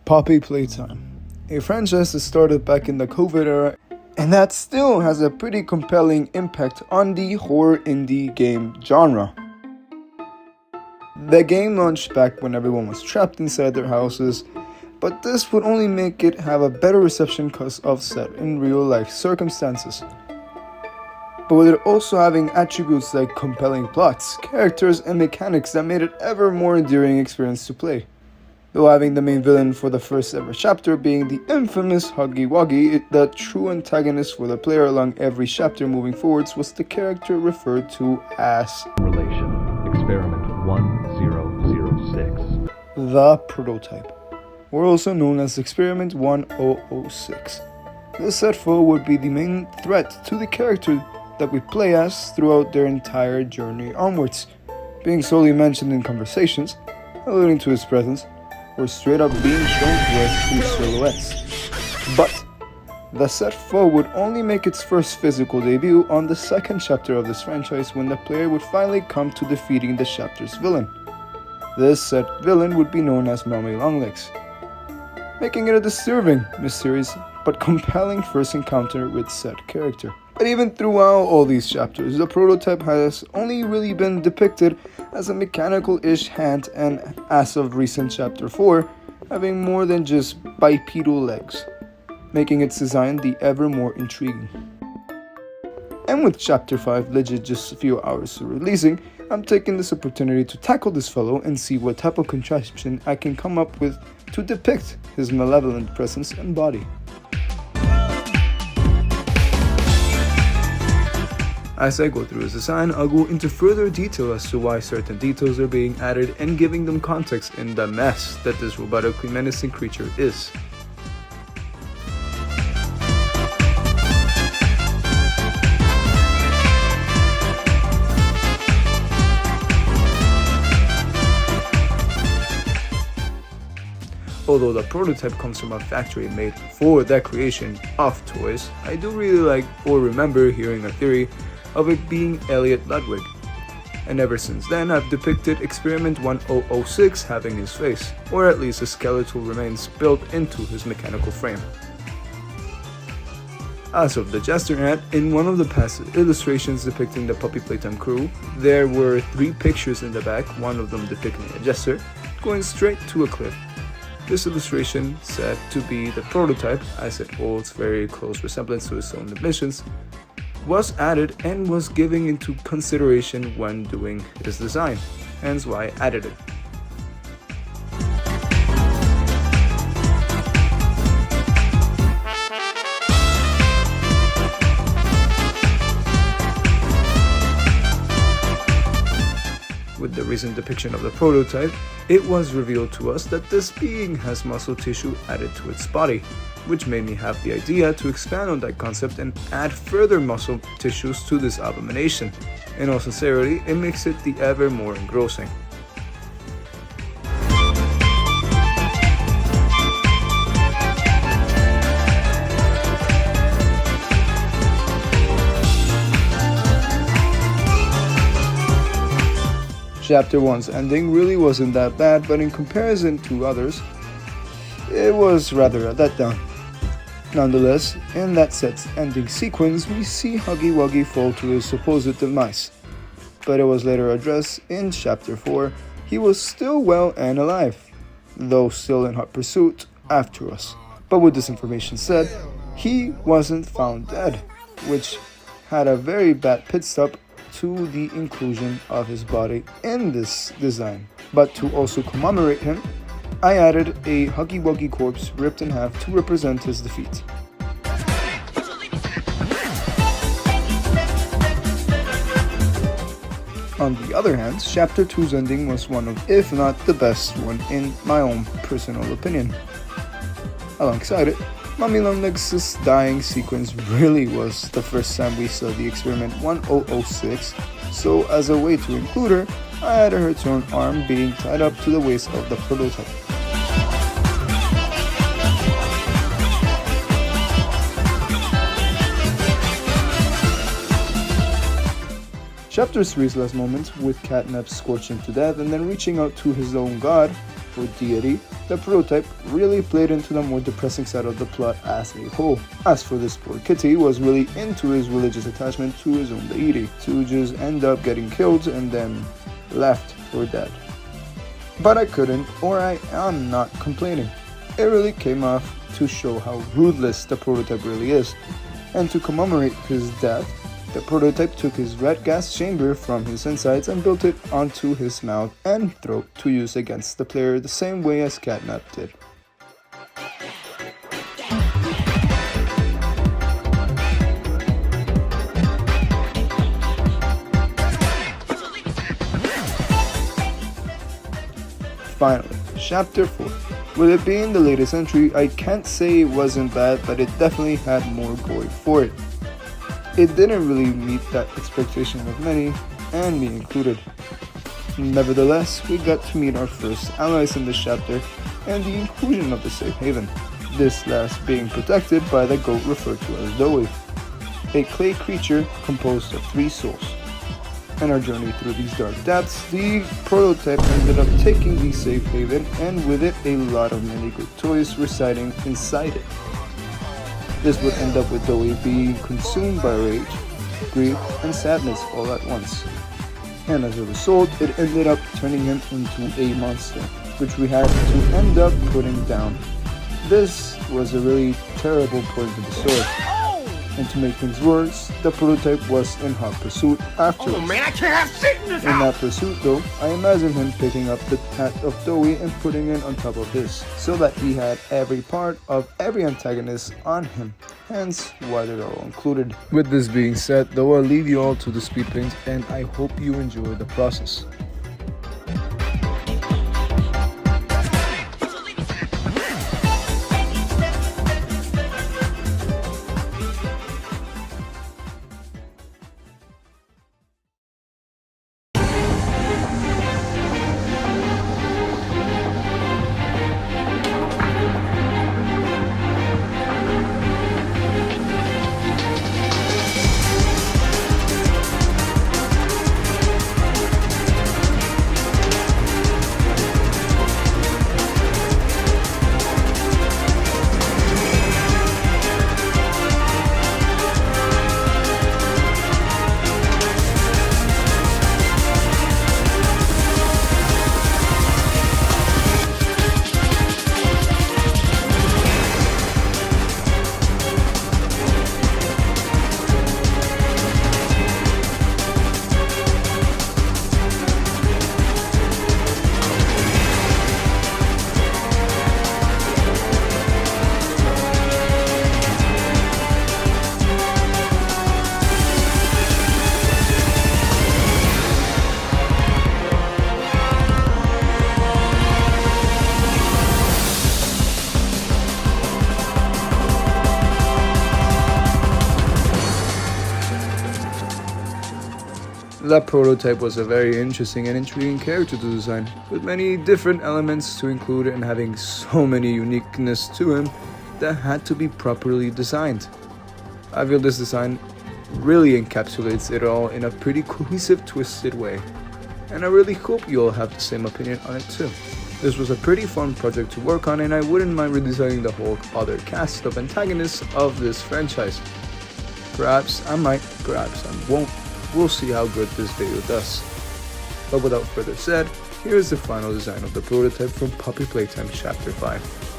Poppy Playtime, a franchise that started back in the COVID era and that still has a pretty compelling impact on the horror indie game genre. The game launched back when everyone was trapped inside their houses, but this would only make it have a better reception because of set in real life circumstances. But with it also having attributes like compelling plots, characters, and mechanics that made it ever more endearing experience to play. Though having the main villain for the first ever chapter being the infamous Huggy Wuggy, the true antagonist for the player along every chapter moving forwards was the character referred to as Relation, Experiment 1006. The Prototype, or also known as Experiment 1006. This set foe would be the main threat to the character that we play as throughout their entire journey onwards, being solely mentioned in conversations, alluding to his presence, or straight up being shown to us through silhouettes. But the set foe would only make its first physical debut on the second chapter of this franchise when the player would finally come to defeating the chapter's villain. This set villain would be known as Mummy Longlegs, making it a disturbing, mysterious, but compelling first encounter with said character. But even throughout all these chapters, the Prototype has only really been depicted as a mechanical-ish hand, and as of recent chapter 4, having more than just bipedal legs, making its design the ever more intriguing. And with chapter 5 legit just a few hours to releasing, I'm taking this opportunity to tackle this fellow and see what type of contraption I can come up with to depict his malevolent presence and body. As I go through his design, I'll go into further detail as to why certain details are being added and giving them context in the mess that this robotically menacing creature is. Although the Prototype comes from a factory made for the creation of toys, I do really like or remember hearing a theory of it being Elliot Ludwig. And ever since then, I've depicted Experiment 1006 having his face, or at least a skeletal remains built into his mechanical frame. As of the Jester Ant, in one of the past illustrations depicting the Puppy Playtime crew, there were 3 pictures in the back, one of them depicting a jester, going straight to a cliff. This illustration, said to be the Prototype, as it holds very close resemblance to his own D-Mations, was added and was given into consideration when doing his design, hence why I added it. With the recent depiction of the Prototype, it was revealed to us that this being has muscle tissue added to its body, which made me have the idea to expand on that concept and add further muscle tissues to this abomination. In all sincerity, it makes it the ever more engrossing. Chapter 1's ending really wasn't that bad, but in comparison to others, it was rather a letdown. Nonetheless, in that set's ending sequence, we see Huggy Wuggy fall to his supposed demise. But it was later addressed in Chapter 4, he was still well and alive, though still in hot pursuit after us. But with this information said, he wasn't found dead, which had a very bad pit stop to the inclusion of his body in this design. But to also commemorate him, I added a Huggy Wuggy corpse ripped in half to represent his defeat. On the other hand, Chapter 2's ending was one of, if not the best one in my own personal opinion. Alongside it, Mummy Longlegs' dying sequence really was the first time we saw the Experiment 1006, so as a way to include her, I added her to an arm being tied up to the waist of the Prototype. Chapter 3's last moments, with Catnap scorching to death and then reaching out to his own god, or deity, the prototype really played into the more depressing side of the plot as a whole. As for this poor kitty, he was really into his religious attachment to his own deity, to just end up getting killed and then left for dead. But I couldn't, or I am not complaining. It really came off to show how ruthless the prototype really is, and to commemorate his death, the prototype took his red gas chamber from his insides and built it onto his mouth and throat to use against the player the same way as Catnap did. Finally, Chapter 4. With it being the latest entry, I can't say it wasn't bad, but it definitely had more gore for it. It didn't really meet that expectation of many, and me included. Nevertheless, we got to meet our first allies in this chapter, and the inclusion of the safe haven, this last being protected by the goat referred to as Doe, a clay creature composed of 3 souls. In our journey through these dark depths, the prototype ended up taking the safe haven, and with it a lot of many good toys residing inside it. This would end up with Doe being consumed by rage, grief, and sadness all at once. And as a result, it ended up turning him into a monster, which we had to end up putting down. This was a really terrible point of the sword. And to make things worse, the prototype was in hot pursuit afterwards. Oh man, I can't have shit in this In that pursuit though, I imagine him picking up the hat of Doe and putting it on top of his, so that he had every part of every antagonist on him, hence why they're all included. With this being said though, I'll leave you all to the speed paint, and I hope you enjoy the process. That prototype was a very interesting and intriguing character to design, with many different elements to include and having so many uniqueness to him that had to be properly designed. I feel this design really encapsulates it all in a pretty cohesive, twisted way, and I really hope you all have the same opinion on it too. This was a pretty fun project to work on, and I wouldn't mind redesigning the whole other cast of antagonists of this franchise. Perhaps I might, perhaps I won't. We'll see how good this video does. But without further said, here's the final design of the prototype from Puppy Playtime Chapter 5.